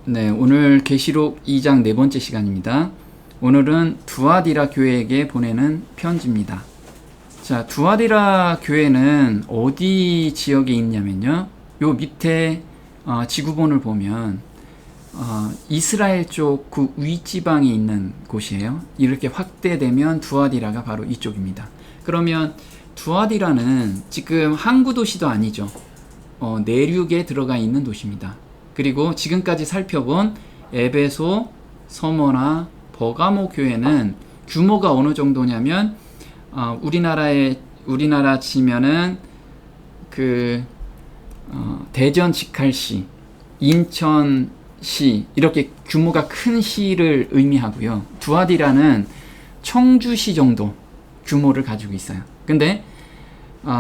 네, 오늘 계시록 2장 네 번째 시간입니다. 오늘은 두아디라 교회에게 보내는 편지입니다. 자, 두아디라 교회는 어디 지역에 있냐면요. 요 밑에 지구본을 보면 이스라엘 쪽 그 윗지방에 있는 곳이에요. 이렇게 확대되면 두아디라가 바로 이쪽입니다. 그러면 두아디라는 지금 항구 도시도 아니죠. 내륙에 들어가 있는 도시입니다. 그리고 지금까지 살펴본 에베소, 서머나 버가모 교회는 규모가 어느 정도냐면 우리나라 치면은 대전 직할시, 인천시 이렇게 규모가 큰 시를 의미하고요. 두아디라는 청주시 정도 규모를 가지고 있어요. 근데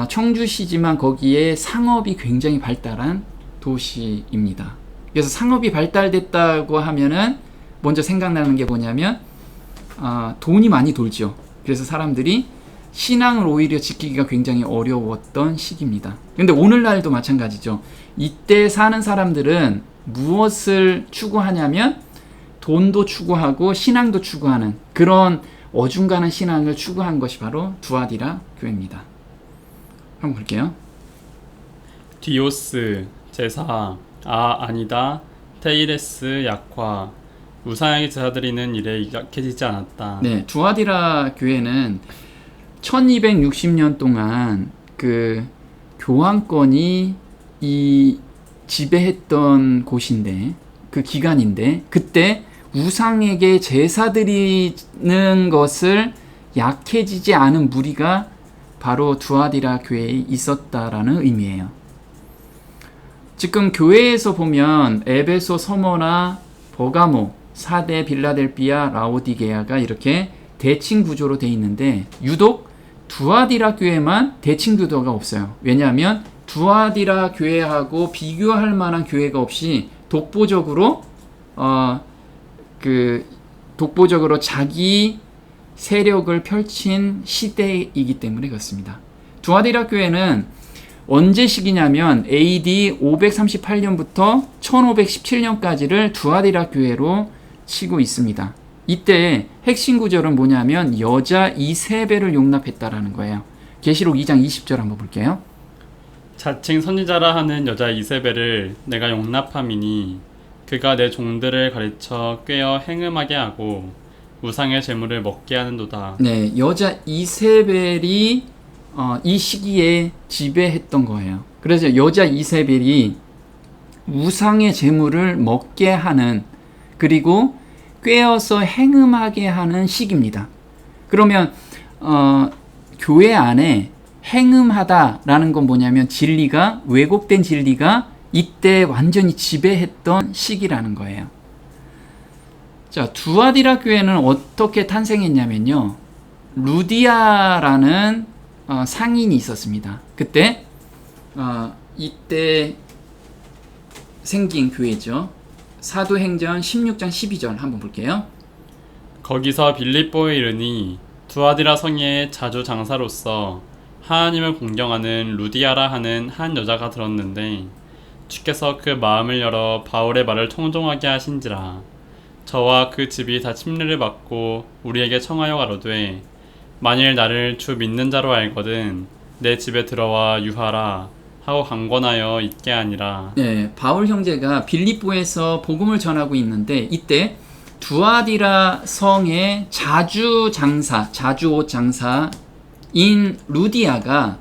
청주시지만 거기에 상업이 굉장히 발달한 도시입니다. 그래서 상업이 발달됐다고 하면은 먼저 생각나는 게 뭐냐면 돈이 많이 돌죠. 그래서 사람들이 신앙을 오히려 지키기가 굉장히 어려웠던 시기입니다. 근데 오늘날도 마찬가지죠. 이때 사는 사람들은 무엇을 추구하냐면 돈도 추구하고 신앙도 추구하는 그런 어중간한 신앙을 추구한 것이 바로 두아디라 교회입니다. 한번 볼게요. 디오스 제사 아니다 테이레스 약화 우상에게 제사드리는 일에 약해지지 않았다. 네, 두아디라 교회는 1260년 동안 그 교황권이 지배했던 곳인데 그 기간인데 그때 우상에게 제사드리는 것을 약해지지 않은 무리가 바로 두아디라 교회에 있었다라는 의미예요. 지금 교회에서 보면 에베소, 서머나 버가모, 사대, 빌라델비아, 라오디게아가 이렇게 대칭 구조로 돼 있는데 유독 두아디라 교회만 대칭 구도가 없어요. 왜냐하면 두아디라 교회하고 비교할 만한 교회가 없이 독보적으로 자기 세력을 펼친 시대이기 때문에 그렇습니다. 두아디라 교회는 언제 시기냐면 AD 538년부터 1517년까지를 두아디라 교회로 치고 있습니다. 이때 핵심 구절은 뭐냐면 여자 이세벨을 용납했다라는 거예요. 계시록 2장 20절 한번 볼게요. 자칭 선지자라 하는 여자 이세벨을 내가 용납함이니 그가 내 종들을 가르쳐 꿰어 행음하게 하고 우상의 제물을 먹게 하는도다. 네, 여자 이세벨이 이 시기에 지배했던 거예요. 그래서 여자 이세벨이 우상의 제물을 먹게 하는 그리고 꿰어서 행음하게 하는 시기입니다. 그러면 교회 안에 행음하다라는 건 뭐냐면 진리가 왜곡된 진리가 이때 완전히 지배했던 시기라는 거예요. 자, 두아디라 교회는 어떻게 탄생했냐면요. 루디아라는 상인이 있었습니다. 그때 이때 생긴 교회죠. 사도행전 16장 12절 한번 볼게요. 거기서 빌립보에 이르니 두아디라 성의 자주 장사로서 하나님을 공경하는 루디아라 하는 한 여자가 들었는데 주께서 그 마음을 열어 바울의 말을 청종하게 하신지라. 저와 그 집이 다 침례를 받고 우리에게 청하여 가로되 만일 나를 주 믿는 자로 알거든 내 집에 들어와 유하라 하고 강권하여 있게 하니라. 네, 바울 형제가 빌립보에서 복음을 전하고 있는데 이때 두아디라 성의 자주옷 장사인 루디아가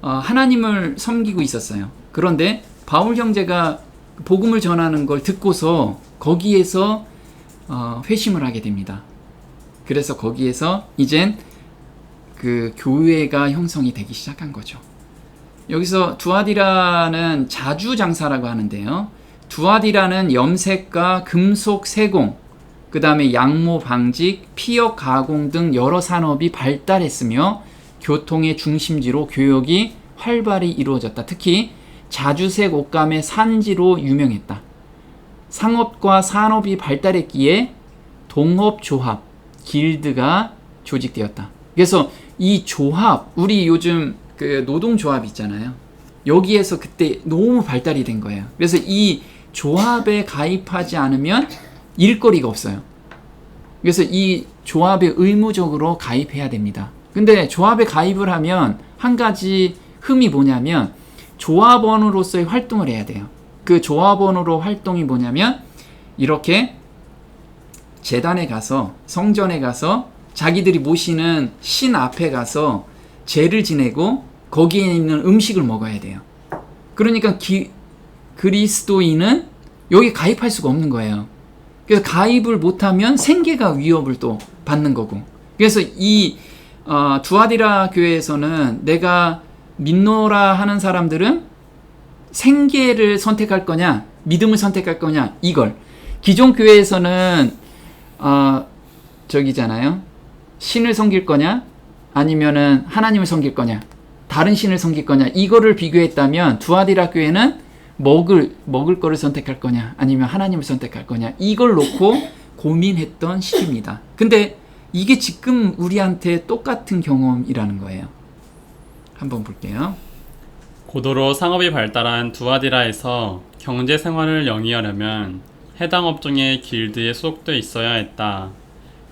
하나님을 섬기고 있었어요. 그런데 바울 형제가 복음을 전하는 걸 듣고서 거기에서 회심을 하게 됩니다. 그래서 거기에서 이젠 그 교회가 형성이 되기 시작한 거죠. 여기서 두아디라는 자주장사라고 하는데요. 두아디라는 염색과 금속 세공, 그 다음에 양모 방직, 피역 가공 등 여러 산업이 발달했으며 교통의 중심지로 교역이 활발히 이루어졌다. 특히 자주색 옷감의 산지로 유명했다. 상업과 산업이 발달했기에 동업조합, 길드가 조직되었다. 그래서 이 조합, 우리 요즘 그 노동조합 있잖아요. 여기에서 그때 너무 발달이 된 거예요. 그래서 이 조합에 가입하지 않으면 일거리가 없어요. 그래서 이 조합에 의무적으로 가입해야 됩니다. 근데 조합에 가입을 하면 한 가지 흠이 뭐냐면 조합원으로서의 활동을 해야 돼요. 그 조합원으로 활동이 뭐냐면 이렇게 제단에 가서 성전에 가서 자기들이 모시는 신 앞에 가서 제를 지내고 거기에 있는 음식을 먹어야 돼요. 그러니까 그리스도인은 여기 가입할 수가 없는 거예요. 그래서 가입을 못하면 생계가 위협을 또 받는 거고. 그래서 이 두아디라 교회에서는 내가 믿노라 하는 사람들은 생계를 선택할 거냐 믿음을 선택할 거냐 이걸. 기존 교회에서는 저기잖아요. 신을 섬길 거냐 아니면은 하나님을 섬길 거냐 다른 신을 섬길 거냐 이거를 비교했다면 두아디라 교회는 먹을 거를 선택할 거냐 아니면 하나님을 선택할 거냐 이걸 놓고 고민했던 시기입니다. 근데 이게 지금 우리한테 똑같은 경험이라는 거예요. 한번 볼게요. 고도로 상업이 발달한 두아디라에서 경제 생활을 영위하려면 해당 업종의 길드에 소속돼 있어야 했다.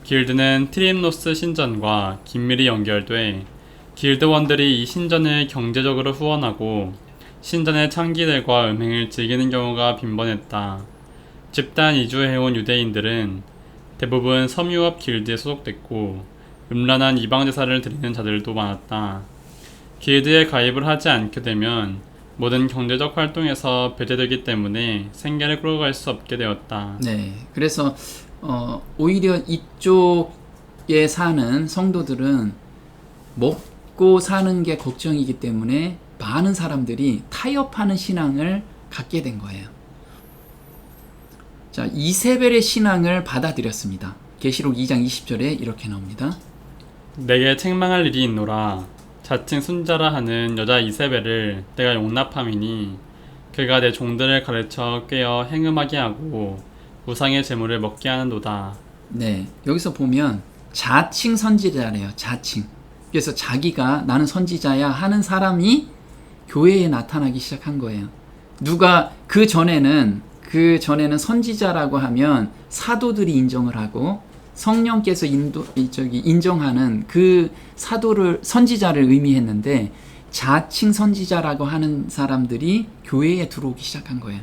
길드는 트림노스 신전과 긴밀히 연결돼 길드원들이 이 신전을 경제적으로 후원하고 신전의 창기들과 음행을 즐기는 경우가 빈번했다. 집단 이주해온 유대인들은 대부분 섬유업 길드에 소속됐고 음란한 이방 제사를 드리는 자들도 많았다. 길드에 가입을 하지 않게 되면 모든 경제적 활동에서 배제되기 때문에 생계를 끌어갈 수 없게 되었다. 네, 그래서 오히려 이쪽에 사는 성도들은 먹고 사는 게 걱정이기 때문에 많은 사람들이 타협하는 신앙을 갖게 된 거예요. 자, 이세벨의 신앙을 받아들였습니다. 계시록 2장 20절에 이렇게 나옵니다. 내게 책망할 일이 있노라. 자칭 순자라 하는 여자 이세벨을 내가 용납함이니 그가 내 종들을 가르쳐 꿰어 행음하게 하고 우상의 제물을 먹게 하는도다. 네, 여기서 보면 자칭 선지자래요. 자칭. 그래서 자기가 나는 선지자야 하는 사람이 교회에 나타나기 시작한 거예요. 누가 그 전에는 선지자라고 하면 사도들이 인정을 하고 성령께서 인정하는 그 선지자를 의미했는데 자칭 선지자라고 하는 사람들이 교회에 들어오기 시작한 거예요.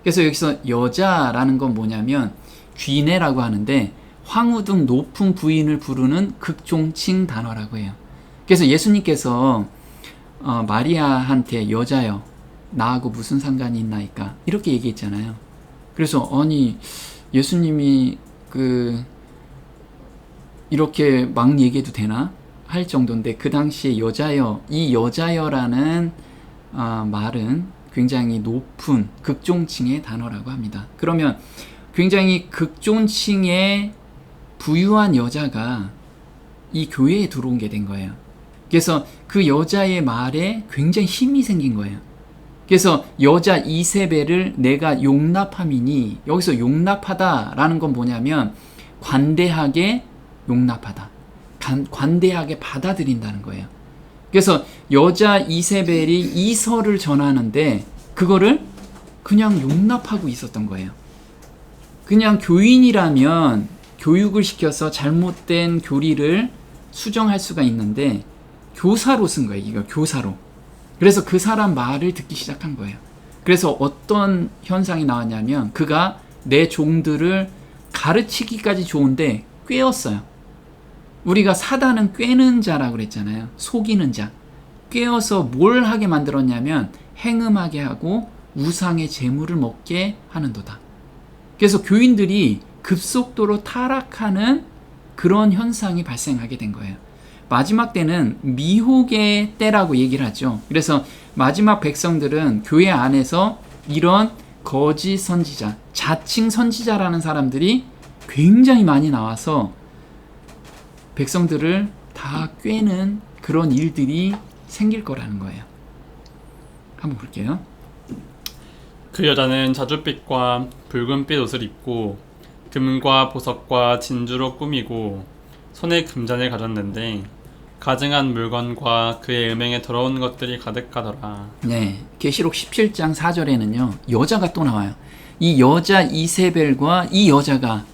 그래서 여기서 여자라는 건 뭐냐면 귀내라고 하는데 황후 등 높은 부인을 부르는 극종칭 단어라고 해요. 그래서 예수님께서 마리아한테 여자여 나하고 무슨 상관이 있나이까 이렇게 얘기했잖아요. 그래서 아니 예수님이 이렇게 막 얘기해도 되나 할 정도인데 그 당시에 여자여, 이 여자여라는 말은 굉장히 높은 극존칭의 단어라고 합니다. 그러면 굉장히 극존칭의 부유한 여자가 이 교회에 들어온 게 된 거예요. 그래서 그 여자의 말에 굉장히 힘이 생긴 거예요. 그래서 여자 이세벨을 내가 용납함이니, 여기서 용납하다라는 건 뭐냐면 관대하게 용납하다, 관대하게 받아들인다는 거예요. 그래서 여자 이세벨이 이설을 전하는데 그거를 그냥 용납하고 있었던 거예요. 그냥 교인이라면 교육을 시켜서 잘못된 교리를 수정할 수가 있는데 교사로 쓴 거예요. 이거 교사로. 그래서 그 사람 말을 듣기 시작한 거예요. 그래서 어떤 현상이 나왔냐면 그가 내 종들을 가르치기까지 좋은데 꿰었어요. 우리가 사단은 꿰는 자라고 그랬잖아요. 속이는 자. 꿰어서 뭘 하게 만들었냐면 행음하게 하고 우상의 재물을 먹게 하는도다. 그래서 교인들이 급속도로 타락하는 그런 현상이 발생하게 된 거예요. 마지막 때는 미혹의 때라고 얘기를 하죠. 그래서 마지막 백성들은 교회 안에서 이런 거짓 선지자, 자칭 선지자라는 사람들이 굉장히 많이 나와서 백성들을 다 꿰는 그런 일들이 생길 거라는 거예요. 한번 볼게요. 그 여자는 자줏빛과 붉은빛 옷을 입고 금과 보석과 진주로 꾸미고 손에 금잔을 가졌는데 가증한 물건과 그의 음행에 더러운 것들이 가득하더라. 네, 계시록 17장 4절에는요 여자가 또 나와요. 이 여자 이세벨과 이 여자가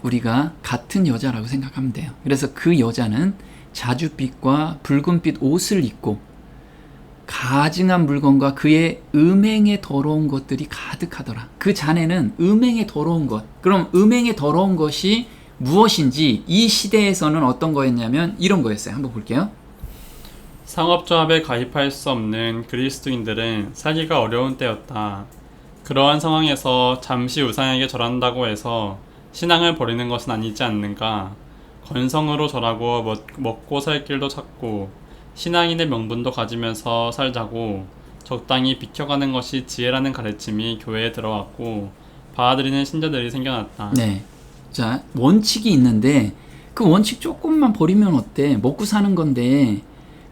우리가 같은 여자라고 생각하면 돼요. 그래서 그 여자는 자줏빛과 붉은빛 옷을 입고 가증한 물건과 그의 음행에 더러운 것들이 가득하더라. 그 잔에는 음행에 더러운 것. 그럼 음행에 더러운 것이 무엇인지 이 시대에서는 어떤 거였냐면 이런 거였어요. 한번 볼게요. 상업조합에 가입할 수 없는 그리스도인들은 살기가 어려운 때였다. 그러한 상황에서 잠시 우상에게 절한다고 해서 신앙을 버리는 것은 아니지 않는가. 건성으로 절하고 먹고 살 길도 찾고 신앙인의 명분도 가지면서 살자고 적당히 비켜가는 것이 지혜라는 가르침이 교회에 들어왔고 받아들이는 신자들이 생겨났다. 네. 자, 원칙이 있는데 그 원칙 조금만 버리면 어때? 먹고 사는 건데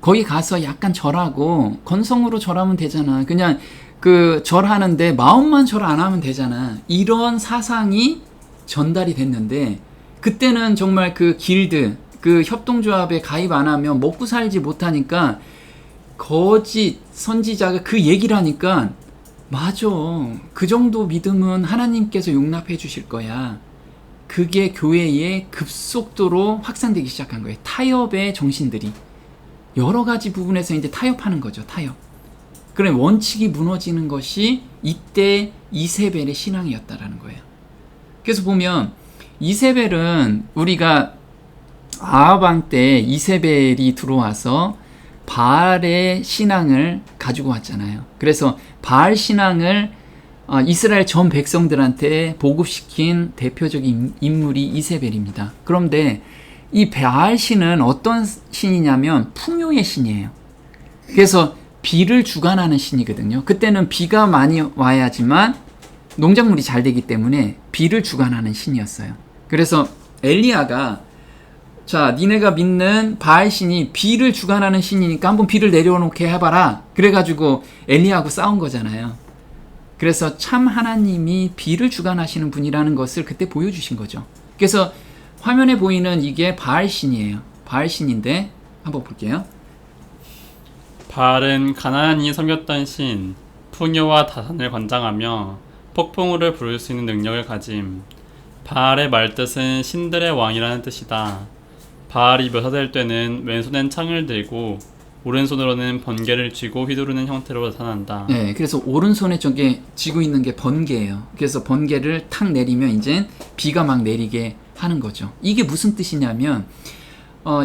거기 가서 약간 절하고 건성으로 절하면 되잖아. 그냥 그 절하는데 마음만 절 안 하면 되잖아. 이런 사상이 전달이 됐는데 그때는 정말 그 길드, 그 협동조합에 가입 안 하면 먹고 살지 못하니까 거짓 선지자가 그 얘기를 하니까 맞아. 그 정도 믿음은 하나님께서 용납해 주실 거야. 그게 교회에 급속도로 확산되기 시작한 거예요. 타협의 정신들이. 여러 가지 부분에서 이제 타협하는 거죠. 타협. 그래 원칙이 무너지는 것이 이때 이세벨의 신앙이었다라는 거예요. 그래서 보면 이세벨은 우리가 아합 왕 때 이세벨이 들어와서 바알의 신앙을 가지고 왔잖아요. 그래서 바알 신앙을 이스라엘 전 백성들한테 보급시킨 대표적인 인물이 이세벨입니다. 그런데 이 바알 신은 어떤 신이냐면 풍요의 신이에요. 그래서 비를 주관하는 신이거든요. 그때는 비가 많이 와야지만 농작물이 잘 되기 때문에 비를 주관하는 신이었어요. 그래서 엘리야가 자, 니네가 믿는 바알 신이 비를 주관하는 신이니까 한번 비를 내려놓게 해봐라. 그래가지고 엘리야하고 싸운 거잖아요. 그래서 참 하나님이 비를 주관하시는 분이라는 것을 그때 보여주신 거죠. 그래서 화면에 보이는 이게 바알 신이에요. 바알 신인데 한번 볼게요. 바알은 가나안이 섬겼던 신, 풍요와 다산을 관장하며 폭풍우를 부를 수 있는 능력을 가짐. 바알의 말뜻은 신들의 왕이라는 뜻이다. 바알이 묘사될 때는 왼손엔 창을 들고 오른손으로는 번개를 쥐고 휘두르는 형태로 나타난다. 네, 그래서 오른손에 저게 쥐고 있는 게 번개예요. 그래서 번개를 탁 내리면 이제 비가 막 내리게 하는 거죠. 이게 무슨 뜻이냐면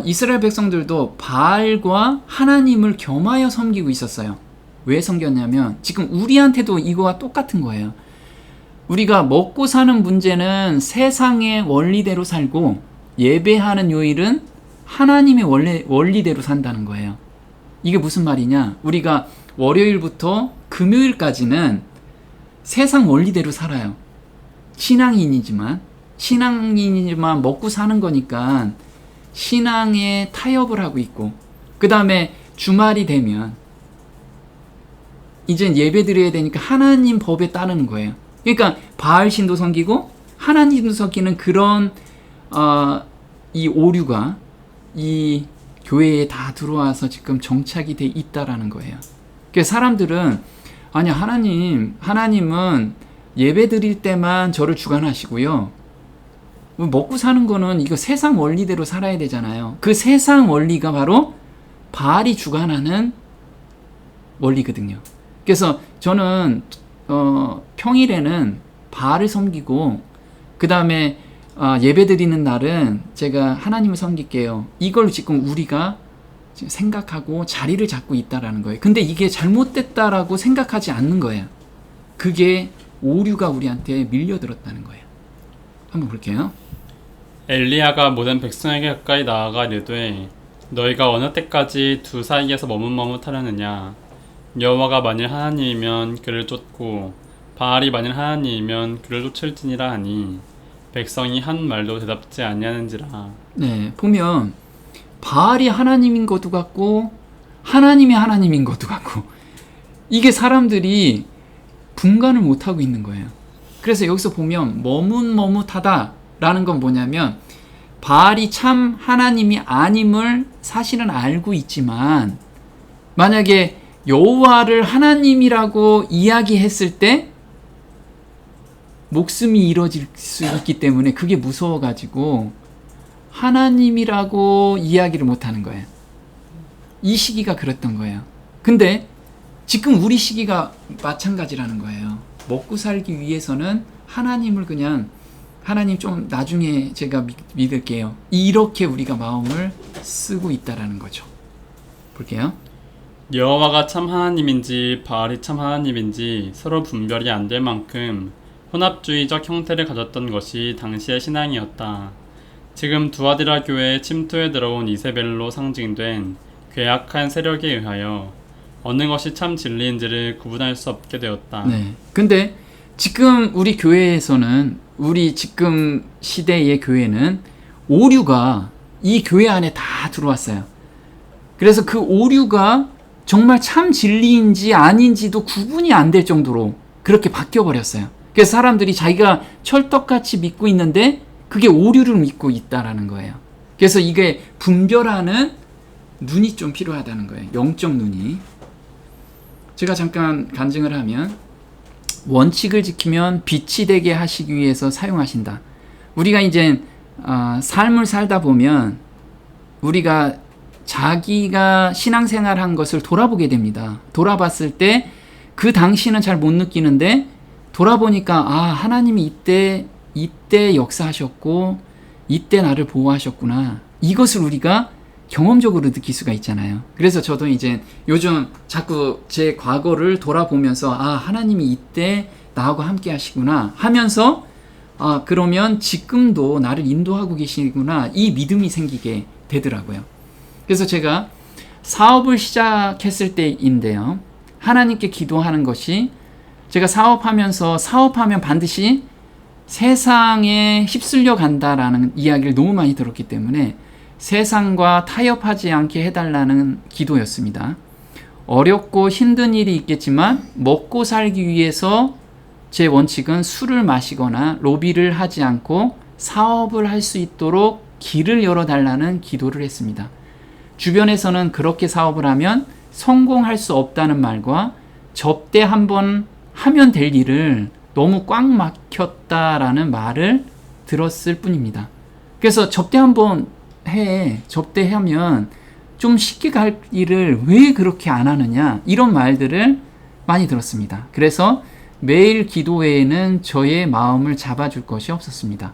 이스라엘 백성들도 바알과 하나님을 겸하여 섬기고 있었어요. 왜 섬겼냐면 지금 우리한테도 이거와 똑같은 거예요. 우리가 먹고 사는 문제는 세상의 원리대로 살고 예배하는 요일은 하나님의 원리대로 산다는 거예요. 이게 무슨 말이냐? 우리가 월요일부터 금요일까지는 세상 원리대로 살아요. 신앙인이지만 먹고 사는 거니까 신앙에 타협을 하고 있고 그 다음에 주말이 되면 이제 예배 드려야 되니까 하나님 법에 따르는 거예요. 그러니까 바알 신도 섬기고 하나님도 섬기는 그런 이 오류가 이 교회에 다 들어와서 지금 정착이 돼 있다라는 거예요. 그래서 사람들은 아니 하나님은 예배 드릴 때만 저를 주관하시고요. 먹고 사는 거는 이거 세상 원리대로 살아야 되잖아요. 그 세상 원리가 바로 바알이 주관하는 원리거든요. 그래서 저는 평일에는 바알을 섬기고 그 다음에 예배 드리는 날은 제가 하나님을 섬길게요. 이걸 지금 우리가 생각하고 자리를 잡고 있다라는 거예요. 근데 이게 잘못됐다라고 생각하지 않는 거예요. 그게 오류가 우리한테 밀려들었다는 거예요. 한번 볼게요. 엘리야가 모든 백성에게 가까이 나아가 이르되 너희가 어느 때까지 두 사이에서 머뭇머뭇하려느냐. 여호와가 만일 하나님이면 그를 쫓고 바알이 만일 하나님이면 그를 쫓을지니라 하니 백성이 한 말도 대답지 아니하는지라. 네, 보면 바알이 하나님인 것도 같고 하나님이 하나님인 것도 같고 이게 사람들이 분간을 못하고 있는 거예요. 그래서 여기서 보면 머뭇머뭇하다라는 건 뭐냐면 바알이 참 하나님이 아님을 사실은 알고 있지만 만약에 여호와를 하나님이라고 이야기했을 때 목숨이 잃어질 수 있기 때문에 그게 무서워가지고 하나님이라고 이야기를 못하는 거예요. 이 시기가 그랬던 거예요. 근데 지금 우리 시기가 마찬가지라는 거예요. 먹고 살기 위해서는 하나님을 그냥 하나님 좀 나중에 제가 믿을게요. 이렇게 우리가 마음을 쓰고 있다라는 거죠. 볼게요. 여호와가 참 하나님인지 바알이 참 하나님인지 서로 분별이 안 될 만큼 혼합주의적 형태를 가졌던 것이 당시의 신앙이었다. 지금 두아디라 교회에 침투해 들어온 이세벨로 상징된 괴악한 세력에 의하여 어느 것이 참 진리인지를 구분할 수 없게 되었다. 네. 근데 지금 우리 교회에서는 우리 지금 시대의 교회는 오류가 이 교회 안에 다 들어왔어요. 그래서 그 오류가 정말 참 진리인지 아닌지도 구분이 안 될 정도로 그렇게 바뀌어 버렸어요. 그래서 사람들이 자기가 철떡같이 믿고 있는데 그게 오류를 믿고 있다라는 거예요. 그래서 이게 분별하는 눈이 좀 필요하다는 거예요. 영적 눈이. 제가 잠깐 간증을 하면 원칙을 지키면 빛이 되게 하시기 위해서 사용하신다. 우리가 이제 삶을 살다 보면 우리가 자기가 신앙생활한 것을 돌아보게 됩니다. 돌아봤을 때 그 당시는 잘 못 느끼는데 돌아보니까 하나님이 이때 역사하셨고 이때 나를 보호하셨구나. 이것을 우리가 경험적으로 느낄 수가 있잖아요. 그래서 저도 이제 요즘 자꾸 제 과거를 돌아보면서 하나님이 이때 나하고 함께 하시구나 하면서 그러면 지금도 나를 인도하고 계시구나 이 믿음이 생기게 되더라고요. 그래서 제가 사업을 시작했을 때인데요. 하나님께 기도하는 것이 제가 사업하면 반드시 세상에 휩쓸려 간다라는 이야기를 너무 많이 들었기 때문에 세상과 타협하지 않게 해달라는 기도였습니다. 어렵고 힘든 일이 있겠지만 먹고 살기 위해서 제 원칙은 술을 마시거나 로비를 하지 않고 사업을 할 수 있도록 길을 열어달라는 기도를 했습니다. 주변에서는 그렇게 사업을 하면 성공할 수 없다는 말과 접대 한번 하면 될 일을 너무 꽉 막혔다라는 말을 들었을 뿐입니다. 그래서 접대 한번 접대하면 좀 쉽게 갈 일을 왜 그렇게 안 하느냐 이런 말들을 많이 들었습니다. 그래서 매일 기도회에는 저의 마음을 잡아줄 것이 없었습니다.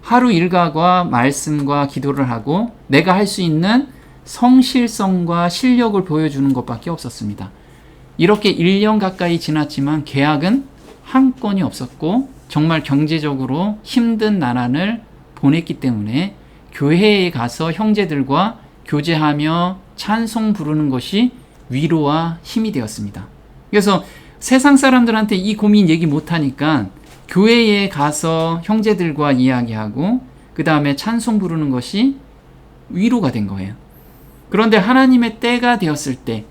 하루 일과와 말씀과 기도를 하고 내가 할 수 있는 성실성과 실력을 보여주는 것밖에 없었습니다. 이렇게 1년 가까이 지났지만 계약은 한 건이 없었고 정말 경제적으로 힘든 나날을 보냈기 때문에 교회에 가서 형제들과 교제하며 찬송 부르는 것이 위로와 힘이 되었습니다. 그래서 세상 사람들한테 이 고민 얘기 못하니까 교회에 가서 형제들과 이야기하고 그 다음에 찬송 부르는 것이 위로가 된 거예요. 그런데 하나님의 때가 되었을 때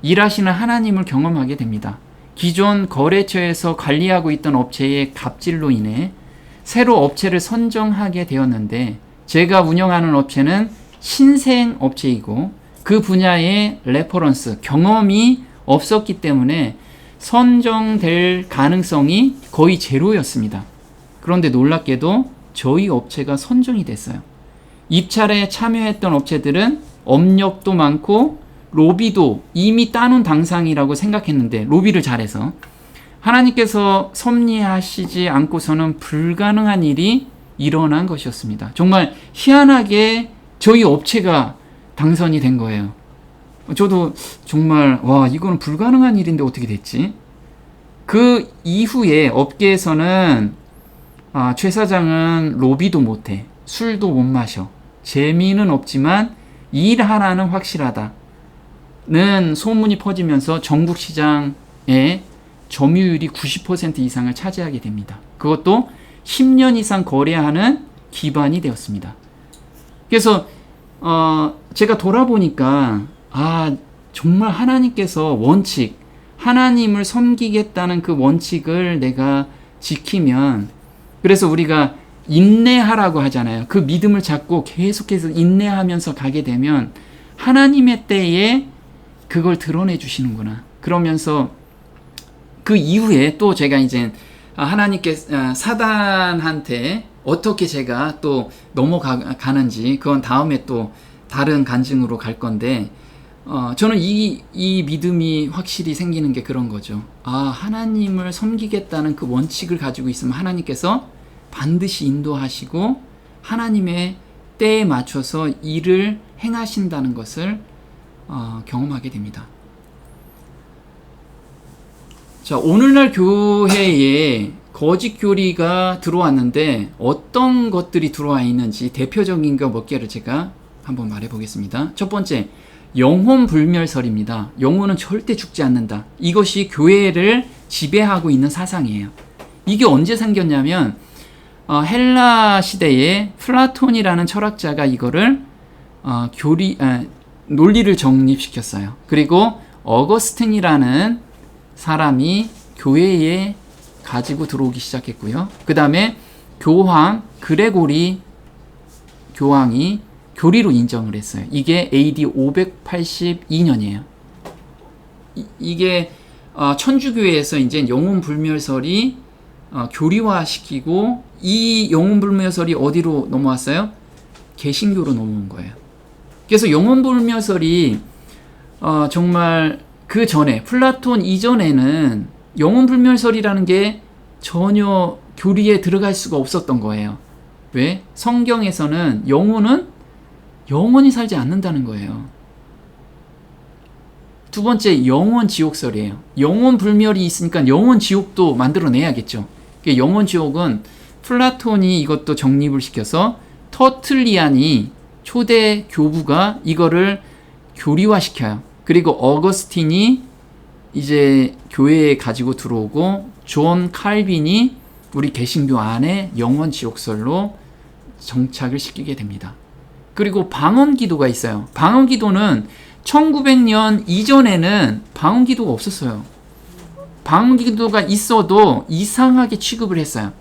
일하시는 하나님을 경험하게 됩니다. 기존 거래처에서 관리하고 있던 업체의 갑질로 인해 새로 업체를 선정하게 되었는데 제가 운영하는 업체는 신생 업체이고 그 분야의 레퍼런스, 경험이 없었기 때문에 선정될 가능성이 거의 제로였습니다. 그런데 놀랍게도 저희 업체가 선정이 됐어요. 입찰에 참여했던 업체들은 업력도 많고 로비도 이미 따놓은 당상이라고 생각했는데 로비를 잘해서 하나님께서 섭리하시지 않고서는 불가능한 일이 일어난 것이었습니다. 정말 희한하게 저희 업체가 당선이 된 거예요. 저도 정말 이거는 불가능한 일인데 어떻게 됐지? 그 이후에 업계에서는 최 사장은 로비도 못해, 술도 못 마셔, 재미는 없지만 일하라는 확실하다는 소문이 퍼지면서 전국 시장의 점유율이 90% 이상을 차지하게 됩니다. 그것도 10년 이상 거래하는 기반이 되었습니다. 그래서 제가 돌아보니까 정말 하나님께서 원칙, 하나님을 섬기겠다는 그 원칙을 내가 지키면, 그래서 우리가 인내하라고 하잖아요. 그 믿음을 잡고 계속해서 인내하면서 가게 되면 하나님의 때에 그걸 드러내 주시는구나. 그러면서 그 이후에 또 제가 이제 하나님께 사단한테 어떻게 제가 또 넘어가는지 그건 다음에 또 다른 간증으로 갈 건데 저는 이 믿음이 확실히 생기는 게 그런 거죠. 하나님을 섬기겠다는 그 원칙을 가지고 있으면 하나님께서 반드시 인도하시고 하나님의 때에 맞춰서 일을 행하신다는 것을 경험하게 됩니다. 자, 오늘날 교회에 거짓 교리가 들어왔는데 어떤 것들이 들어와 있는지 대표적인 거 몇 개를 제가 한번 말해 보겠습니다. 첫 번째, 영혼 불멸설입니다. 영혼은 절대 죽지 않는다. 이것이 교회를 지배하고 있는 사상이에요. 이게 언제 생겼냐면 헬라 시대에 플라톤이라는 철학자가 이거를 논리를 정립시켰어요. 그리고 어거스틴이라는 사람이 교회에 가지고 들어오기 시작했고요. 그 다음에 교황 그레고리 교황이 교리로 인정을 했어요. 이게 AD 582년이에요. 이게 천주교회에서 이제 영혼 불멸설이 교리화시키고 이 영혼 불멸설이 어디로 넘어왔어요? 개신교로 넘어온 거예요. 그래서 영혼 불멸설이 정말 그 전에 플라톤 이전에는 영혼 불멸설이라는 게 전혀 교리에 들어갈 수가 없었던 거예요. 왜? 성경에서는 영혼은 영원히 살지 않는다는 거예요. 두 번째, 영혼 지옥설이에요. 영혼 불멸이 있으니까 영혼 지옥도 만들어내야겠죠. 영혼 지옥은 플라톤이 이것도 정립을 시켜서 터틀리안이 초대 교부가 이거를 교리화시켜요. 그리고 어거스틴이 이제 교회에 가지고 들어오고 존 칼빈이 우리 개신교 안에 영원 지옥설로 정착을 시키게 됩니다. 그리고 방언기도가 있어요. 방언기도는 1900년 이전에는 방언기도가 없었어요. 방언기도가 있어도 이상하게 취급을 했어요.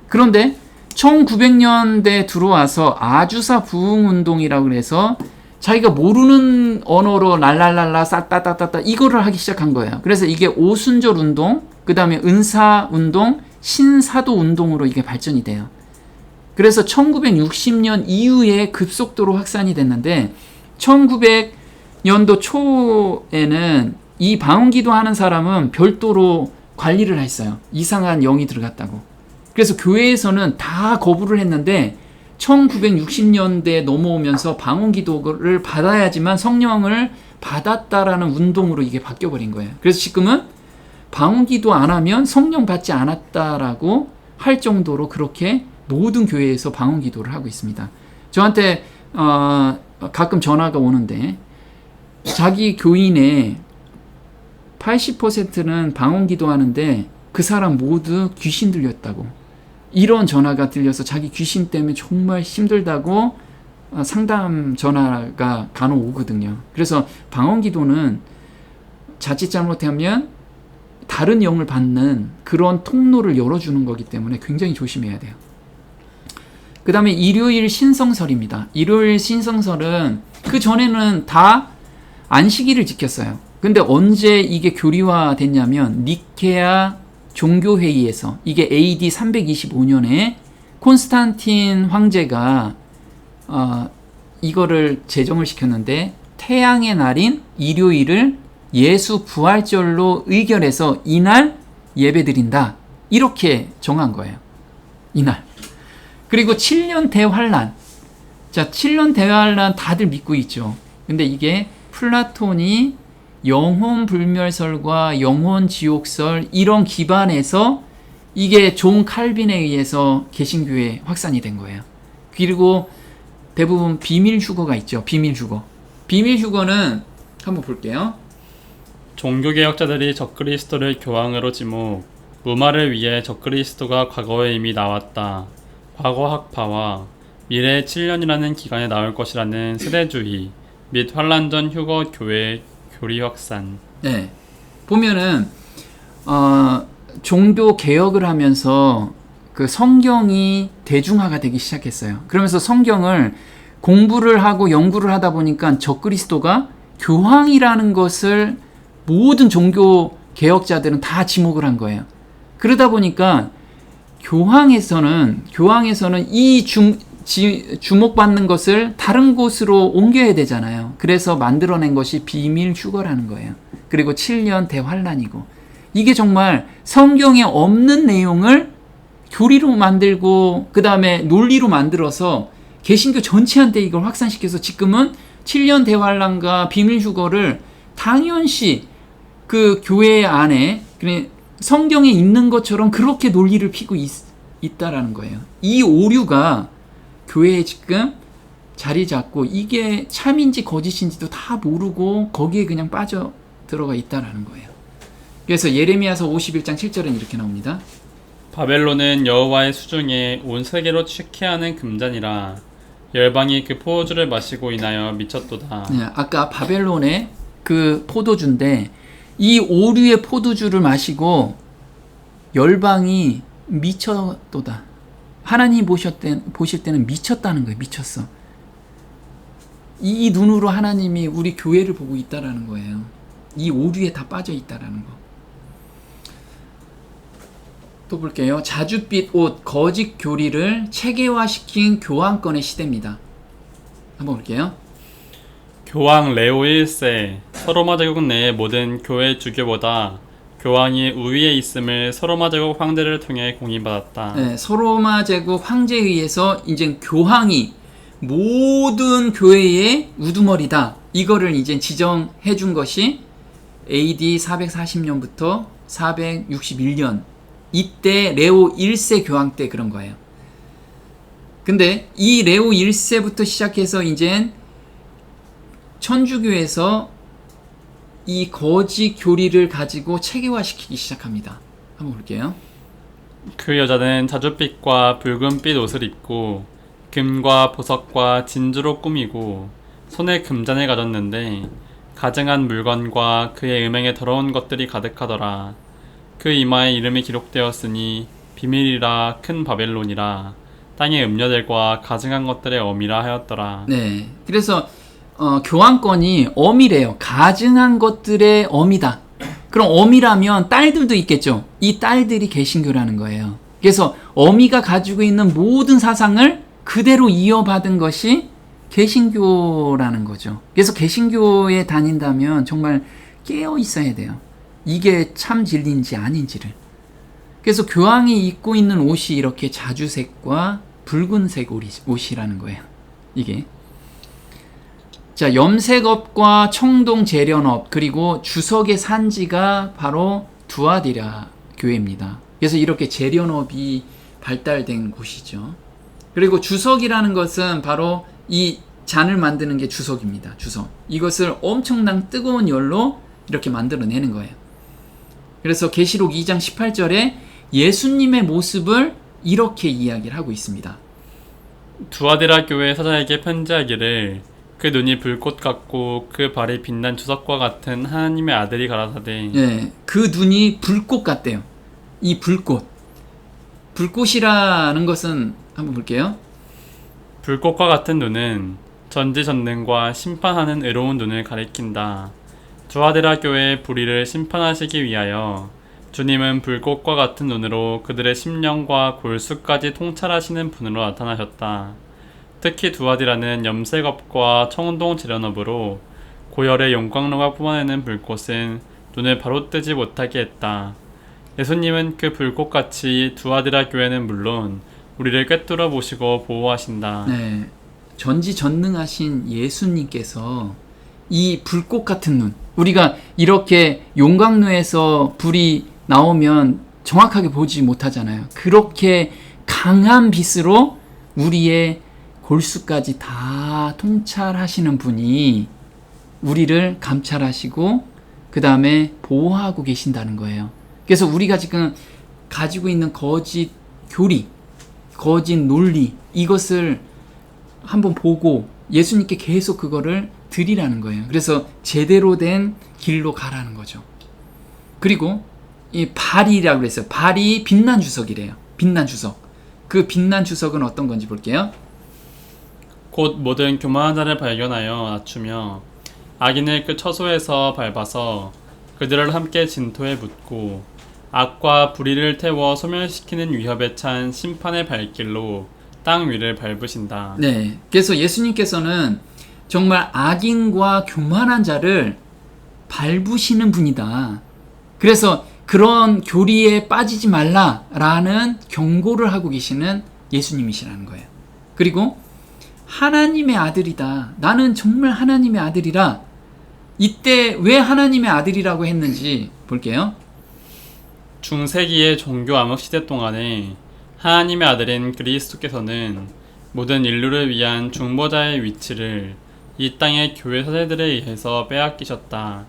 그런데 1900년대 들어와서 아주사 부흥운동이라고 해서 자기가 모르는 언어로 랄랄랄라 싸따따따따 이거를 하기 시작한 거예요. 그래서 이게 오순절 운동, 그 다음에 은사 운동, 신사도 운동으로 이게 발전이 돼요. 그래서 1960년 이후에 급속도로 확산이 됐는데 1900년도 초에는 이 방언기도 하는 사람은 별도로 관리를 했어요. 이상한 영이 들어갔다고. 그래서 교회에서는 다 거부를 했는데 1960년대에 넘어오면서 방언기도를 받아야지만 성령을 받았다라는 운동으로 이게 바뀌어버린 거예요. 그래서 지금은 방언기도 안 하면 성령 받지 않았다라고 할 정도로 그렇게 모든 교회에서 방언기도를 하고 있습니다. 저한테 가끔 전화가 오는데 자기 교인의 80%는 방언기도 하는데 그 사람 모두 귀신 들렸다고, 이런 전화가 들려서 자기 귀신 때문에 정말 힘들다고 상담 전화가 간혹 오거든요. 그래서 방언기도는 자칫 잘못하면 다른 영을 받는 그런 통로를 열어주는 거기 때문에 굉장히 조심해야 돼요. 그 다음에 일요일 신성설입니다. 일요일 신성설은 그 전에는 다 안식일을 지켰어요. 근데 언제 이게 교리화 됐냐면 니케아 종교회의에서, 이게 AD 325년에 콘스탄틴 황제가 이거를 제정을 시켰는데 태양의 날인 일요일을 예수 부활절로 의결해서 이날 예배드린다, 이렇게 정한 거예요. 이날. 그리고 7년 대환란. 자, 7년 대환란 다들 믿고 있죠. 근데 이게 플라톤이 영혼 불멸설과 영혼 지옥설 이런 기반에서 이게 존 칼빈에 의해서 개신교에 확산이 된 거예요. 그리고 대부분 비밀 휴거가 있죠. 비밀 휴거. 비밀 휴거는 한번 볼게요. 종교개혁자들이 적그리스도를 교황으로 지목, 무마를 위해 적그리스도가 과거에 이미 나왔다. 과거학파와 미래 7년이라는 기간에 나올 것이라는 세대주의 및 환란 전 휴거 교회 교리 확산. 네, 보면은 종교 개혁을 하면서 그 성경이 대중화가 되기 시작했어요. 그러면서 성경을 공부를 하고 연구를 하다 보니까 적그리스도가 교황이라는 것을 모든 종교 개혁자들은 다 지목을 한 거예요. 그러다 보니까 교황에서는 이 주목받는 것을 다른 곳으로 옮겨야 되잖아요. 그래서 만들어낸 것이 비밀 휴거라는 거예요. 그리고 7년 대환란이고, 이게 정말 성경에 없는 내용을 교리로 만들고 그 다음에 논리로 만들어서 개신교 전체한테 이걸 확산시켜서 지금은 7년 대환란과 비밀 휴거를 당연시 그 교회 안에 성경에 있는 것처럼 그렇게 논리를 피고 있다라는 거예요. 이 오류가 교회에 지금 자리 잡고 이게 참인지 거짓인지도 다 모르고 거기에 그냥 빠져 들어가 있다라는 거예요. 그래서 예레미야서 51장 7절은 이렇게 나옵니다. 바벨론은 여호와의 수중에 온 세계로 취케하는 금잔이라 열방이 그 포도주를 마시고 인하여 미쳤도다. 네, 아까 바벨론의 그 포도주인데 이 오류의 포도주를 마시고 열방이 미쳤도다. 하나님 보실 때는 미쳤다는 거예요. 미쳤어. 이 눈으로 하나님이 우리 교회를 보고 있다라는 거예요. 이 오류에 다 빠져 있다라는 거. 또 볼게요. 자줏빛 옷, 거짓 교리를 체계화시킨 교황권의 시대입니다. 한번 볼게요. 교황 레오 1세, 서로마 제국 내의 모든 교회 주교보다 교황이 우위에 있음을 서로마 제국 황제를 통해 공인받았다. 네, 서로마 제국 황제에 의해서 이제 교황이 모든 교회의 우두머리다. 이거를 이제 지정해 준 것이 AD 440년부터 461년 이때 레오 1세 교황 때 그런 거예요. 근데 이 레오 1세부터 시작해서 이제 천주교에서 이 거짓 교리를 가지고 체계화시키기 시작합니다. 한번 볼게요. 그 여자는 자줏빛과 붉은빛 옷을 입고 금과 보석과 진주로 꾸미고 손에 금잔을 가졌는데 가증한 물건과 그의 음행에 더러운 것들이 가득하더라. 그 이마에 이름이 기록되었으니 비밀이라 큰 바벨론이라 땅의 음녀들과 가증한 것들의 어미라 하였더라. 네, 그래서 교황권이 어미래요. 가증한 것들의 어미다. 그럼 어미라면 딸들도 있겠죠. 이 딸들이 개신교라는 거예요. 그래서 어미가 가지고 있는 모든 사상을 그대로 이어받은 것이 개신교라는 거죠. 그래서 개신교에 다닌다면 정말 깨어 있어야 돼요. 이게 참 진리인지 아닌지를. 그래서 교황이 입고 있는 옷이 이렇게 자주색과 붉은색 옷이라는 거예요. 이게. 자, 염색업과 청동 재련업 그리고 주석의 산지가 바로 두아디라 교회입니다. 그래서 이렇게 재련업이 발달된 곳이죠. 그리고 주석이라는 것은 바로 이 잔을 만드는 게 주석입니다. 주석. 이것을 엄청난 뜨거운 열로 이렇게 만들어내는 거예요. 그래서 계시록 2장 18절에 예수님의 모습을 이렇게 이야기를 하고 있습니다. 두아디라 교회 사자에게 편지하기를 그 눈이 불꽃 같고 그 발이 빛난 주석과 같은 하나님의 아들이 가라사대. 네, 그 눈이 불꽃 같대요. 이 불꽃. 불꽃이라는 것은 한번 볼게요. 불꽃과 같은 눈은 전지전능과 심판하는 의로운 눈을 가리킨다. 두아디라 교회의 불의를 심판하시기 위하여 주님은 불꽃과 같은 눈으로 그들의 심령과 골수까지 통찰하시는 분으로 나타나셨다. 특히 두아디라는 염색업과 청동 재련업으로 고열의 용광로가 뿜어내는 불꽃은 눈을 바로 뜨지 못하게 했다. 예수님은 그 불꽃같이 두아디라 교회는 물론 우리를 꿰뚫어 보시고 보호하신다. 네, 전지전능하신 예수님께서 이 불꽃 같은 눈, 우리가 이렇게 용광로에서 불이 나오면 정확하게 보지 못하잖아요. 그렇게 강한 빛으로 우리의 골수까지 다 통찰하시는 분이 우리를 감찰하시고 그 다음에 보호하고 계신다는 거예요. 그래서 우리가 지금 가지고 있는 거짓 교리, 거짓 논리, 이것을 한번 보고 예수님께 계속 그거를 드리라는 거예요. 그래서 제대로 된 길로 가라는 거죠. 그리고 이 발이라고 그랬어요. 발이 빛난 주석이래요. 빛난 주석. 그 빛난 주석은 어떤 건지 볼게요. 곧 모든 교만한 자를 발견하여 낮추며 악인을 그 처소에서 밟아서 그들을 함께 진토에 묻고 악과 불의를 태워 소멸시키는 위협에 찬 심판의 발길로 땅 위를 밟으신다. 네, 그래서 예수님께서는 정말 악인과 교만한 자를 밟으시는 분이다. 그래서 그런 교리에 빠지지 말라라는 경고를 하고 계시는 예수님이시라는 거예요. 그리고 하나님의 아들이다. 나는 정말 하나님의 아들이라. 이때 왜 하나님의 아들이라고 했는지 볼게요. 중세기의 종교 암흑 시대 동안에 하나님의 아들인 그리스도께서는 모든 인류를 위한 중보자의 위치를 이 땅의 교회 사제들에 의해서 빼앗기셨다.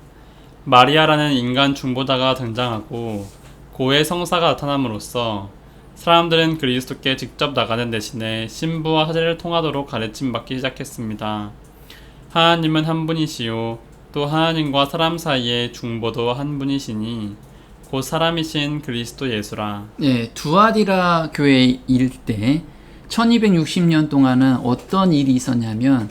마리아라는 인간 중보자가 등장하고 고의 성사가 나타남으로써 사람들은 그리스도께 직접 나가는 대신에 신부와 사제를 통하도록 가르침받기 시작했습니다. 하나님은 한 분이시요 또 하나님과 사람 사이의 중보도 한 분이시니 곧 사람이신 그리스도 예수라. 예, 두아디라 교회 일때 1260년 동안은 어떤 일이 있었냐면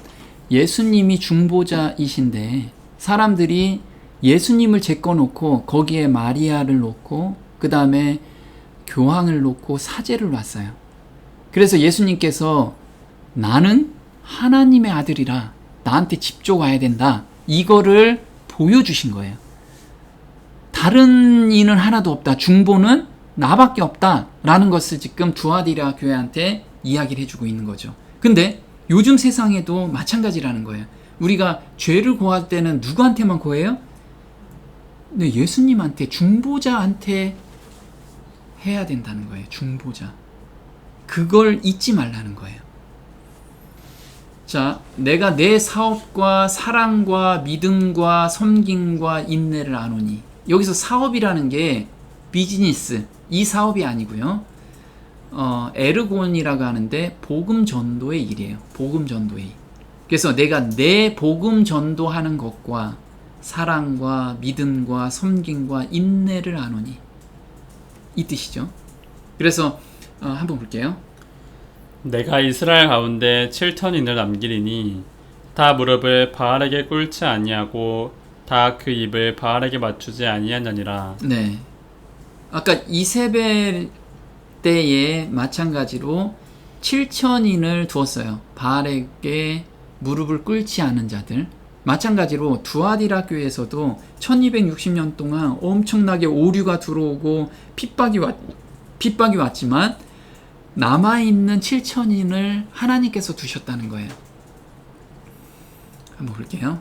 예수님이 중보자이신데 사람들이 예수님을 제껴놓고 거기에 마리아를 놓고 그 다음에 교황을 놓고 사제를 놨어요. 그래서 예수님께서 나는 하나님의 아들이라 나한테 집조 와야 된다. 이거를 보여주신 거예요. 다른 이는 하나도 없다. 중보는 나밖에 없다. 라는 것을 지금 두아디라 교회한테 이야기를 해주고 있는 거죠. 근데 요즘 세상에도 마찬가지라는 거예요. 우리가 죄를 고할 때는 누구한테만 고해요? 네, 예수님한테, 중보자한테 해야 된다는 거예요. 중보자. 그걸 잊지 말라는 거예요. 자, 내가 내 사업과 사랑과 믿음과 섬김과 인내를 아노니. 여기서 사업이라는 게 비즈니스, 이 사업이 아니고요. 에르곤이라고 하는데 복음 전도의 일이에요. 복음 전도의 일. 그래서 내가 내 복음 전도하는 것과 사랑과 믿음과 섬김과 인내를 아노니. 이 뜻이죠. 그래서 한번 볼게요. 내가 이스라엘 가운데 7천인을 남기리니 다 무릎을 바알에게 꿇지 아니하고 다 그 입을 바알에게 맞추지 아니하느니라. 네. 아까 이세벨 때에 마찬가지로 7천인을 두었어요. 바알에게 무릎을 꿇지 않은 자들. 마찬가지로 두아디라 교회에서도 1260년 동안 엄청나게 오류가 들어오고 핍박이 왔지만 남아있는 7천인을 하나님께서 두셨다는 거예요. 한번 볼게요.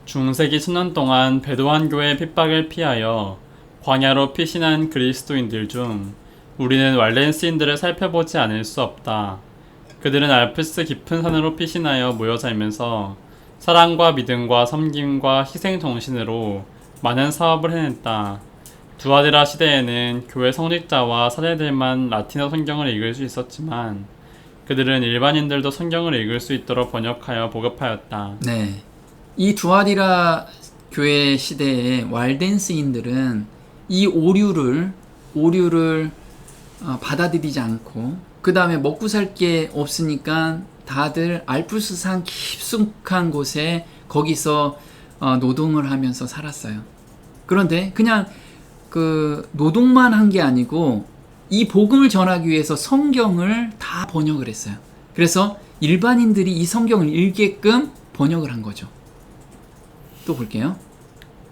중세기 1000년 동안 베드완 교회의 핍박을 피하여 광야로 피신한 그리스도인들 중 우리는 왈렌스인들을 살펴보지 않을 수 없다. 그들은 알프스 깊은 산으로 피신하여 모여 살면서 사랑과 믿음과 섬김과 희생 정신으로 많은 사업을 해냈다. 두아디라 시대에는 교회 성직자와 사제들만 라틴어 성경을 읽을 수 있었지만 그들은 일반인들도 성경을 읽을 수 있도록 번역하여 보급하였다. 네. 이 두아디라 교회 시대의 왈덴스인들은 이 오류를 받아들이지 않고 그 다음에 먹고 살 게 없으니까 다들 알프스산 깊숙한 곳에 거기서 노동을 하면서 살았어요. 그런데 그냥 그 노동만 한 게 아니고 이 복음을 전하기 위해서 성경을 다 번역을 했어요. 그래서 일반인들이 이 성경을 읽게끔 번역을 한 거죠. 또 볼게요.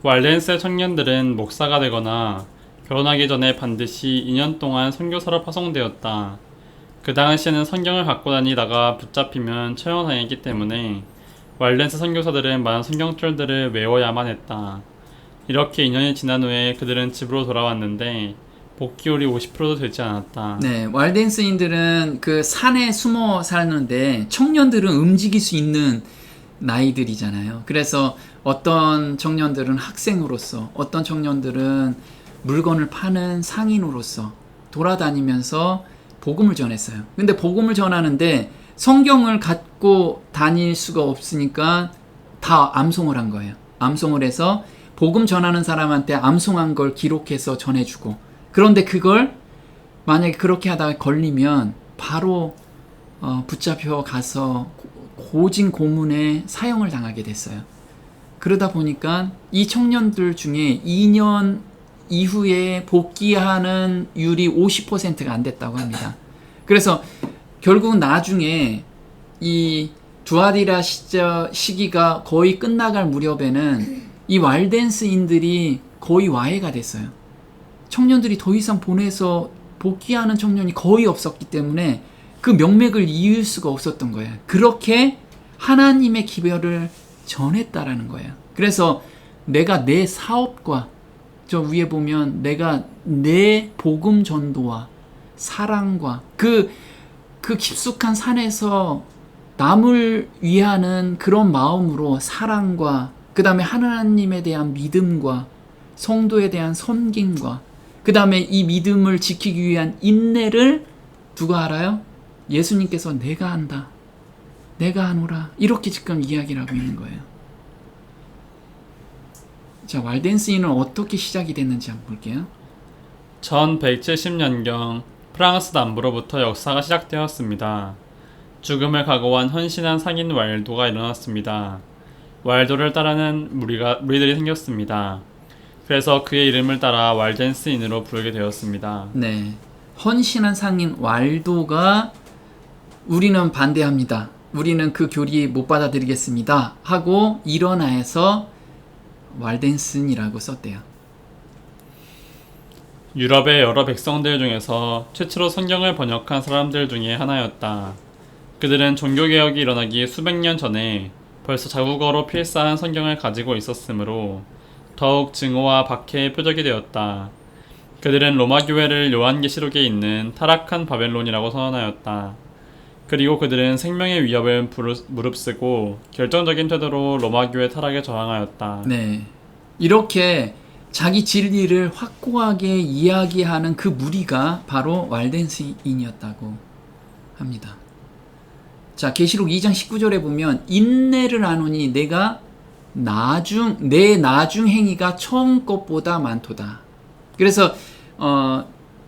왈렌스 청년들은 목사가 되거나 결혼하기 전에 반드시 2년 동안 선교사로 파송되었다. 그 당시에는 성경을 갖고 다니다가 붙잡히면 처형당했기 때문에 왈렌스 선교사들은 많은 성경줄들을 외워야만 했다. 이렇게 2년이 지난 후에 그들은 집으로 돌아왔는데 복귀율이 50%도 되지 않았다. 네, 왈덴스인들은 그 산에 숨어 사는데 청년들은 움직일 수 있는 나이들이잖아요. 그래서 어떤 청년들은 학생으로서, 어떤 청년들은 물건을 파는 상인으로서 돌아다니면서 복음을 전했어요. 근데 복음을 전하는데 성경을 갖고 다닐 수가 없으니까 다 암송을 한 거예요. 암송을 해서 복음 전하는 사람한테 암송한 걸 기록해서 전해주고, 그런데 그걸 만약에 그렇게 하다가 걸리면 바로 붙잡혀 가서 고진 고문에 사형을 당하게 됐어요. 그러다 보니까 이 청년들 중에 2년 이후에 복귀하는 율이 50%가 안 됐다고 합니다. 그래서 결국 나중에 이 두아디라 시기가 거의 끝나갈 무렵에는 이 왈덴스인들이 거의 와해가 됐어요. 청년들이 더 이상 보내서 복귀하는 청년이 거의 없었기 때문에 그 명맥을 이을 수가 없었던 거예요. 그렇게 하나님의 기별을 전했다라는 거예요. 그래서 내가 내 사업과 저 위에 보면 내가 내 복음 전도와 사랑과 그 깊숙한 산에서 남을 위하는 그런 마음으로 사랑과 그 다음에 하나님에 대한 믿음과 성도에 대한 섬김과 그 다음에 이 믿음을 지키기 위한 인내를 누가 알아요? 예수님께서 내가 한다. 내가 하노라. 이렇게 지금 이야기를 하고 있는 거예요. 자, 왈덴스인은 어떻게 시작이 됐는지 한번 볼게요. 전 170년경 프랑스 남부로부터 역사가 시작되었습니다. 죽음을 각오한 헌신한 상인 왈도가 일어났습니다. 왈도를 따르는 무리들이 생겼습니다. 그래서 그의 이름을 따라 왈덴스인으로 부르게 되었습니다. 네, 헌신한 상인 왈도가 우리는 반대합니다. 우리는 그 교리 못 받아들이겠습니다. 하고 일어나서 왈덴슨이라고 썼대요. 유럽의 여러 백성들 중에서 최초로 성경을 번역한 사람들 중에 하나였다. 그들은 종교개혁이 일어나기 수백 년 전에 벌써 자국어로 필사한 성경을 가지고 있었으므로 더욱 증오와 박해의 표적이 되었다. 그들은 로마 교회를 요한계시록에 있는 타락한 바벨론이라고 선언하였다. 그리고 그들은 생명의 위협을 무릅쓰고 결정적인 태도로 로마 교회 타락에 저항하였다. 네, 이렇게 자기 진리를 확고하게 이야기하는 그 무리가 바로 왈덴스인이었다고 합니다. 자, 계시록 2장 19절에 보면 인내를 하노니 내가 내 나중 행위가 처음 것보다 많도다. 그래서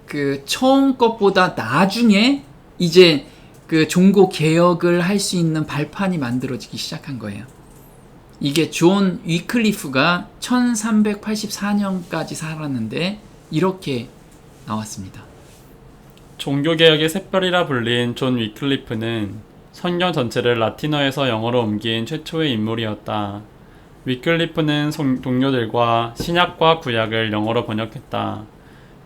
그 처음 것보다 나중에 이제 그 종교 개혁을 할 수 있는 발판이 만들어지기 시작한 거예요. 이게 존 위클리프가 1384년까지 살았는데 이렇게 나왔습니다. 종교개혁의 샛별이라 불린 존 위클리프는 성경 전체를 라틴어에서 영어로 옮긴 최초의 인물이었다. 위클리프는 동료들과 신약과 구약을 영어로 번역했다.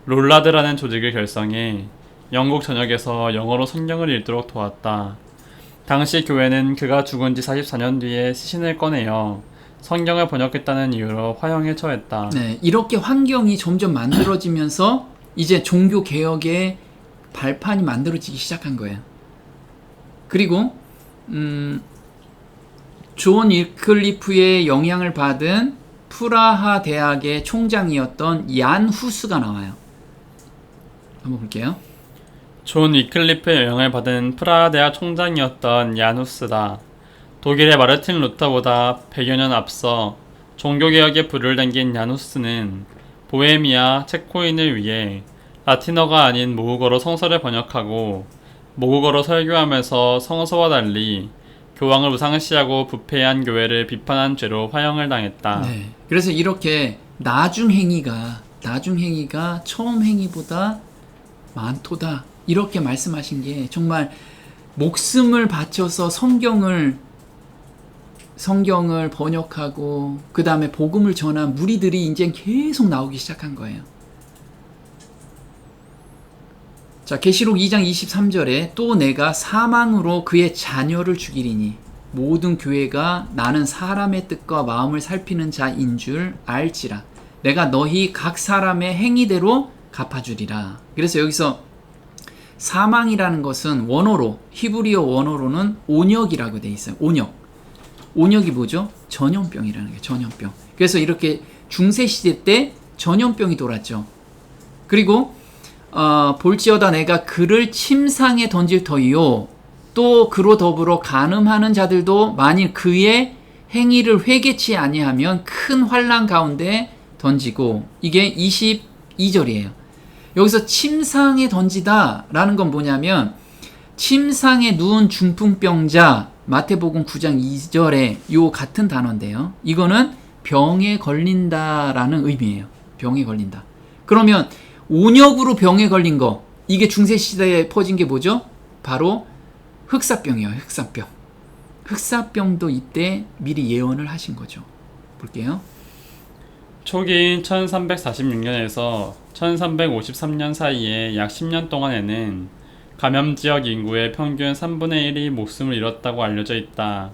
롤라드라는 조직을 결성해 영국 전역에서 영어로 성경을 읽도록 도왔다. 당시 교회는 그가 죽은 지 44년 뒤에 시신을 꺼내어 성경을 번역했다는 이유로 화형에 처했다. 네, 이렇게 환경이 점점 만들어지면서 이제 종교 개혁의 발판이 만들어지기 시작한 거예요. 그리고 존 위클리프의 영향을 받은 프라하 대학의 총장이었던 얀 후스가 나와요. 한번 볼게요. 존 위클리프의 영향을 받은 프라하 대학 총장이었던 얀 후스다. 독일의 마르틴 루터보다 100여 년 앞서 종교개혁에 불을 당긴 얀 후스는 보헤미아, 체코인을 위해 라틴어가 아닌 모국어로 성서를 번역하고 모국어로 설교하면서 성서와 달리 교황을 우상시하고 부패한 교회를 비판한 죄로 화형을 당했다. 네, 그래서 이렇게 나중 행위가 처음 행위보다 많도다 이렇게 말씀하신 게 정말 목숨을 바쳐서 성경을 번역하고 그 다음에 복음을 전한 무리들이 이제 계속 나오기 시작한 거예요. 자, 계시록 2장 23절에 또 내가 사망으로 그의 자녀를 죽이리니 모든 교회가 나는 사람의 뜻과 마음을 살피는 자인 줄 알지라. 내가 너희 각 사람의 행위대로 갚아주리라. 그래서 여기서 사망이라는 것은 원어로 히브리어 원어로는 온역이라고 돼 있어요. 온역이 뭐죠? 전염병이라는 게 전염병. 그래서 이렇게 중세 시대 때 전염병이 돌았죠. 그리고 볼지어다 내가 그를 침상에 던질 터이요 또 그로 더불어 간음하는 자들도 만일 그의 행위를 회개치 아니하면 큰 환난 가운데 던지고, 이게 22절이에요. 여기서 침상에 던지다라는 건 뭐냐면 침상에 누운 중풍병자 마태복음 9장 2절에 요 같은 단어인데요. 이거는 병에 걸린다라는 의미예요. 병에 걸린다. 그러면 온역으로 병에 걸린 거 이게 중세시대에 퍼진 게 뭐죠? 바로 흑사병이에요. 흑사병. 흑사병도 이때 미리 예언을 하신 거죠. 볼게요. 초기인 1346년에서 1353년 사이에 약 10년 동안에는 감염 지역 인구의 평균 3분의 1이 목숨을 잃었다고 알려져 있다.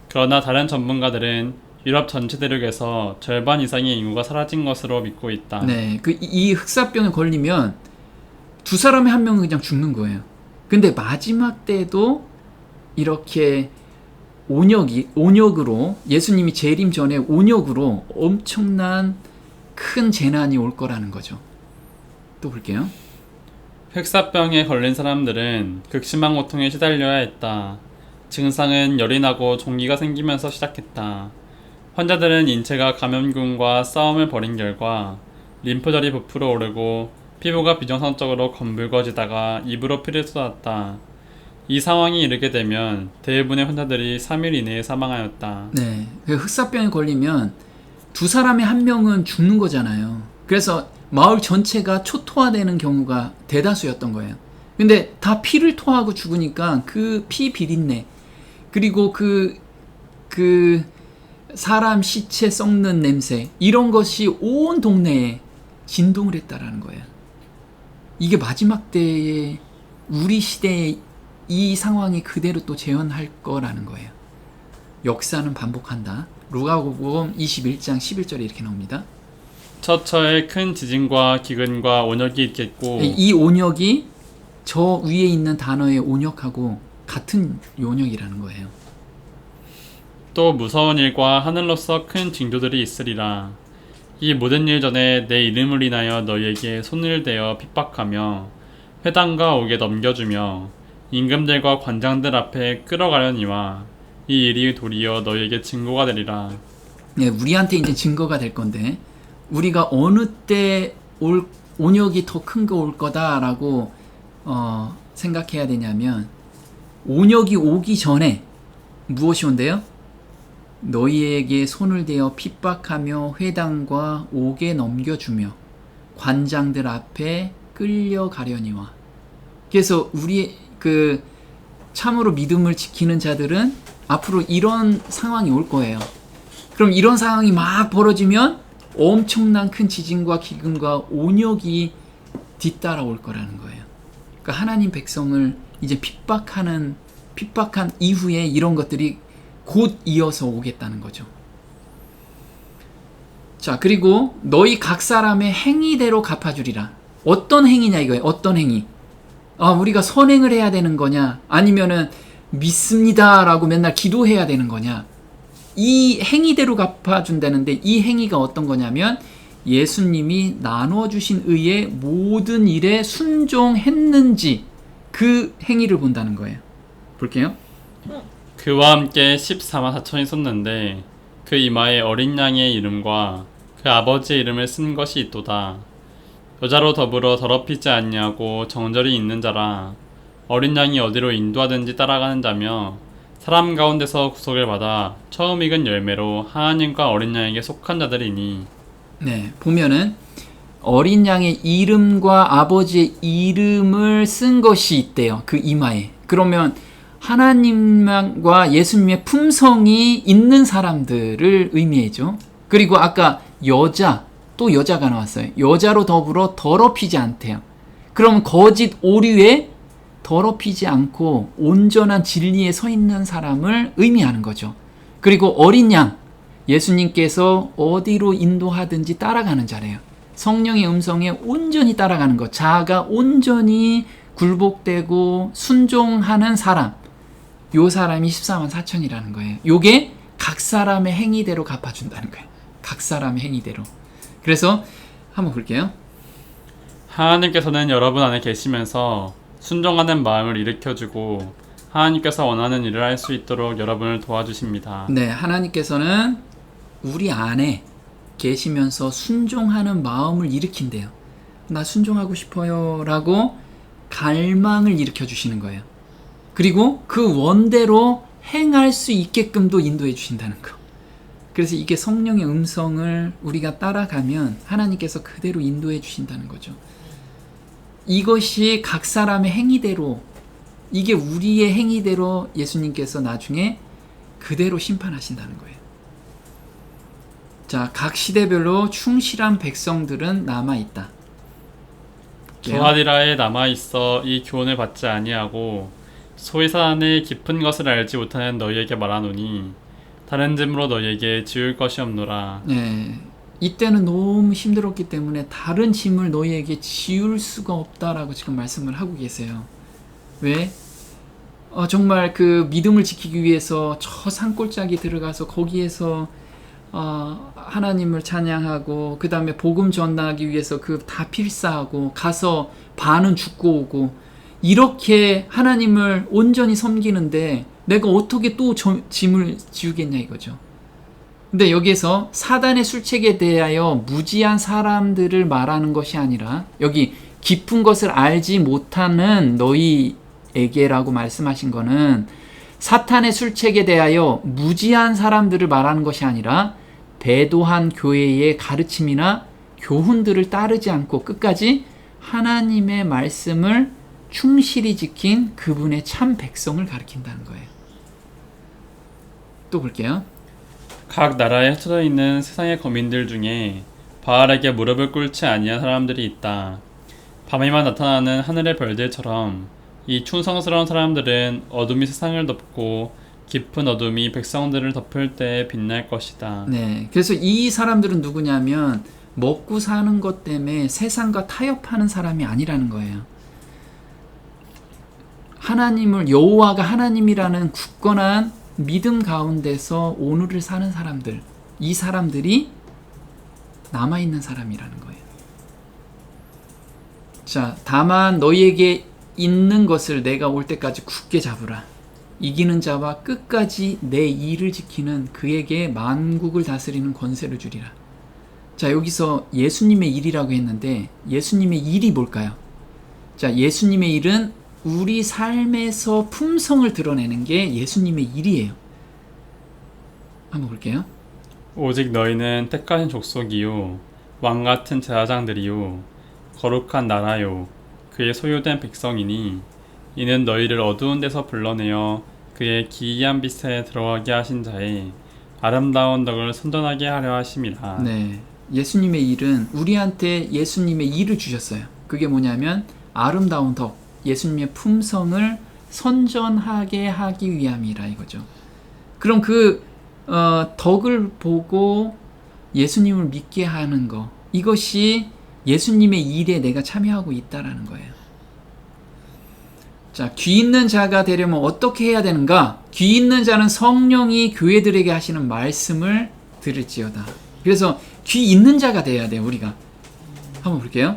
그러나 다른 전문가들은 유럽 전체 대륙에서 절반 이상의 인구가 사라진 것으로 믿고 있다. 네, 이 흑사병에 걸리면 두 사람의 한 명은 그냥 죽는 거예요. 근데 마지막 때도 이렇게 온역으로 예수님이 재림 전에 온역으로 엄청난 큰 재난이 올 거라는 거죠. 또 볼게요. 흑사병에 걸린 사람들은 극심한 고통에 시달려야 했다. 증상은 열이 나고 종기가 생기면서 시작했다. 환자들은 인체가 감염균과 싸움을 벌인 결과 림프절이 부풀어 오르고 피부가 비정상적으로 검붉어지다가 입으로 피를 쏟았다. 이 상황이 이르게 되면 대부분의 환자들이 3일 이내에 사망하였다. 네, 그 흑사병에 걸리면 두 사람의 한 명은 죽는 거잖아요. 그래서 마을 전체가 초토화되는 경우가 대다수였던 거예요. 근데 다 피를 토하고 죽으니까 그 피 비린내 그리고 그 사람 시체 썩는 냄새 이런 것이 온 동네에 진동을 했다라는 거예요. 이게 마지막 때에 우리 시대에 이 상황이 그대로 또 재현할 거라는 거예요. 역사는 반복한다. 루가복음 21장 11절에 이렇게 나옵니다. 처처에 큰 지진과 기근과 온역이 있겠고 이 온역이 저 위에 있는 단어의 온역하고 같은 온역이라는 거예요. 또 무서운 일과 하늘로서 큰 징조들이 있으리라. 이 모든 일 전에 내 이름을 인하여 너희에게 손을 대어 핍박하며 회당과 옥에 넘겨주며 임금들과 관장들 앞에 끌어가려니와 이 일이 도리어 너희에게 증거가 되리라. 네, 우리한테 이제 증거가 될 건데 우리가 어느 때 온역이 더 큰 거 올 거다라고 생각해야 되냐면 온역이 오기 전에 무엇이 온대요? 너희에게 손을 대어 핍박하며 회당과 옥에 넘겨주며 관장들 앞에 끌려가려니와. 그래서 우리 참으로 믿음을 지키는 자들은 앞으로 이런 상황이 올 거예요. 그럼 이런 상황이 막 벌어지면 엄청난 큰 지진과 기근과 온역이 뒤따라 올 거라는 거예요. 그러니까 하나님 백성을 이제 핍박한 이후에 이런 것들이 곧 이어서 오겠다는 거죠. 자, 그리고 너희 각 사람의 행위대로 갚아주리라. 어떤 행위냐 이거예요. 어떤 행위? 우리가 선행을 해야 되는 거냐? 아니면은 믿습니다라고 맨날 기도해야 되는 거냐? 이 행위대로 갚아준다는데 이 행위가 어떤 거냐면 예수님이 나눠주신 의의 모든 일에 순종했는지 그 행위를 본다는 거예요. 볼게요. 그와 함께 14만 4천이 섰는데 그 이마에 어린 양의 이름과 그 아버지의 이름을 쓴 것이 있도다. 여자로 더불어 더럽히지 아니하고 정절이 있는 자라. 어린 양이 어디로 인도하든지 따라가는 자며 사람 가운데서 구속을 받아 처음 익은 열매로 하나님과 어린 양에게 속한 자들이니. 네, 보면은 어린 양의 이름과 아버지의 이름을 쓴 것이 있대요. 그 이마에. 그러면 하나님과 예수님의 품성이 있는 사람들을 의미해죠. 그리고 아까 또 여자가 나왔어요. 여자로 더불어 더럽히지 않대요. 그럼 거짓 오류에 더럽히지 않고 온전한 진리에 서 있는 사람을 의미하는 거죠. 그리고 어린 양, 예수님께서 어디로 인도하든지 따라가는 자래요. 성령의 음성에 온전히 따라가는 것, 자아가 온전히 굴복되고 순종하는 사람, 요 사람이 14만 4천이라는 거예요. 요게 각 사람의 행위대로 갚아준다는 거예요. 각 사람의 행위대로. 그래서 한번 볼게요. 하나님께서는 여러분 안에 계시면서 순종하는 마음을 일으켜주고 하나님께서 원하는 일을 할 수 있도록 여러분을 도와주십니다. 네, 하나님께서는 우리 안에 계시면서 순종하는 마음을 일으킨대요. 나 순종하고 싶어요 라고 갈망을 일으켜 주시는 거예요. 그리고 그 원대로 행할 수 있게끔도 인도해 주신다는 거. 그래서 이게 성령의 음성을 우리가 따라가면 하나님께서 그대로 인도해 주신다는 거죠. 이것이 각 사람의 행위대로, 이게 우리의 행위대로 예수님께서 나중에 그대로 심판하신다는 거예요. 자, 각 시대별로 충실한 백성들은 남아있다. 두아디라에 남아있어 이 교훈을 받지 아니하고 소위산의 깊은 것을 알지 못하는 너희에게 말하노니 다른 짐으로 너희에게 지울 것이 없노라. 네, 이때는 너무 힘들었기 때문에 다른 짐을 너희에게 지울 수가 없다라고 지금 말씀을 하고 계세요. 왜? 정말 그 믿음을 지키기 위해서 저 산골짜기 들어가서 거기에서 하나님을 찬양하고 그 다음에 복음 전하기 위해서 그 다 필사하고 가서 반은 죽고 오고 이렇게 하나님을 온전히 섬기는데 내가 어떻게 또 짐을 지우겠냐 이거죠. 근데 여기에서 사단의 술책에 대하여 무지한 사람들을 말하는 것이 아니라 여기 깊은 것을 알지 못하는 너희에게라고 말씀하신 거는 사탄의 술책에 대하여 무지한 사람들을 말하는 것이 아니라 배도한 교회의 가르침이나 교훈들을 따르지 않고 끝까지 하나님의 말씀을 충실히 지킨 그분의 참 백성을 가리킨다는 거예요. 또 볼게요. 각 나라에 흩어져 있는 세상의 거민들 중에 바알에게 무릎을 꿇지 아니한 사람들이 있다. 밤에만 나타나는 하늘의 별들처럼 이 충성스러운 사람들은 어둠이 세상을 덮고 깊은 어둠이 백성들을 덮을 때 빛날 것이다. 네, 그래서 이 사람들은 누구냐면 먹고 사는 것 때문에 세상과 타협하는 사람이 아니라는 거예요. 하나님을, 여호와가 하나님이라는 굳건한 믿음 가운데서 오늘을 사는 사람들, 이 사람들이 남아있는 사람이라는 거예요. 자, 다만 너희에게 있는 것을 내가 올 때까지 굳게 잡으라. 이기는 자와 끝까지 내 일을 지키는 그에게 만국을 다스리는 권세를 주리라. 자, 여기서 예수님의 일이라고 했는데 예수님의 일이 뭘까요? 자, 예수님의 일은 우리 삶에서 품성을 드러내는 게 예수님의 일이에요. 한번 볼게요. 오직 너희는 택하신 족속이요 왕같은 제사장들이요 거룩한 나라요 그의 소유된 백성이니 이는 너희를 어두운 데서 불러내어 그의 기이한 빛에 들어가게 하신 자의 아름다운 덕을 선전하게 하려 하심이라. 네, 예수님의 일은 우리한테 예수님의 일을 주셨어요. 그게 뭐냐면 아름다운 덕, 예수님의 품성을 선전하게 하기 위함이라 이거죠. 그럼 그 덕을 보고 예수님을 믿게 하는 거, 이것이 예수님의 일에 내가 참여하고 있다라는 거예요. 자, 귀 있는 자가 되려면 어떻게 해야 되는가? 귀 있는 자는 성령이 교회들에게 하시는 말씀을 들을지어다. 그래서 귀 있는 자가 돼야 돼요, 우리가. 한번 볼게요.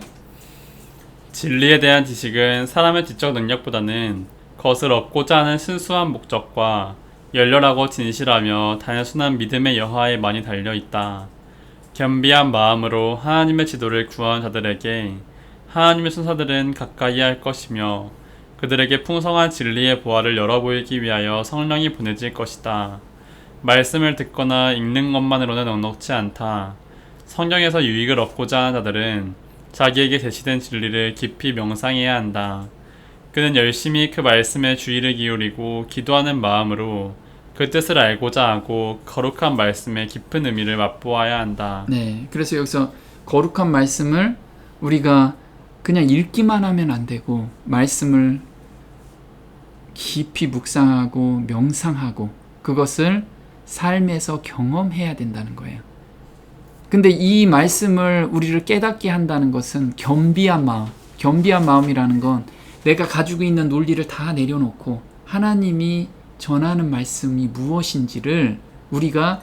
진리에 대한 지식은 사람의 지적 능력보다는 것을 얻고자 하는 순수한 목적과 열렬하고 진실하며 단순한 믿음의 여하에 많이 달려있다. 겸비한 마음으로 하나님의 지도를 구하는 자들에게 하나님의 천사들은 가까이 할 것이며 그들에게 풍성한 진리의 보화를 열어보이기 위하여 성령이 보내질 것이다. 말씀을 듣거나 읽는 것만으로는 넉넉지 않다. 성경에서 유익을 얻고자 하는 자들은 자기에게 제시된 진리를 깊이 명상해야 한다. 그는 열심히 그 말씀에 주의를 기울이고 기도하는 마음으로 그 뜻을 알고자 하고 거룩한 말씀의 깊은 의미를 맛보아야 한다. 네, 그래서 여기서 거룩한 말씀을 우리가 그냥 읽기만 하면 안 되고 말씀을 깊이 묵상하고 명상하고 그것을 삶에서 경험해야 된다는 거예요. 근데 이 말씀을 우리를 깨닫게 한다는 것은 겸비한 마음, 겸비한 마음이라는 건 내가 가지고 있는 논리를 다 내려놓고 하나님이 전하는 말씀이 무엇인지를 우리가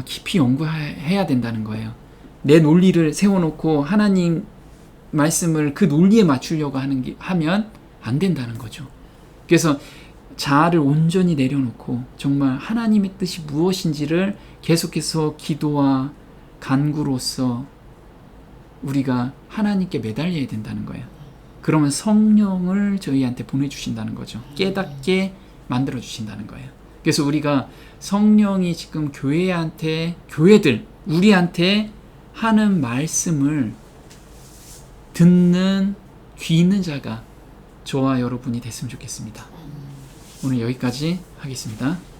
깊이 연구해야 된다는 거예요. 내 논리를 세워놓고 하나님 말씀을 그 논리에 맞추려고 하면 안 된다는 거죠. 그래서 자아를 온전히 내려놓고 정말 하나님의 뜻이 무엇인지를 계속해서 기도와 간구로서 우리가 하나님께 매달려야 된다는 거예요. 그러면 성령을 저희한테 보내주신다는 거죠. 깨닫게 만들어주신다는 거예요. 그래서 우리가 성령이 지금 교회들, 우리한테 하는 말씀을 듣는 귀 있는 자가 저와 여러분이 됐으면 좋겠습니다. 오늘 여기까지 하겠습니다.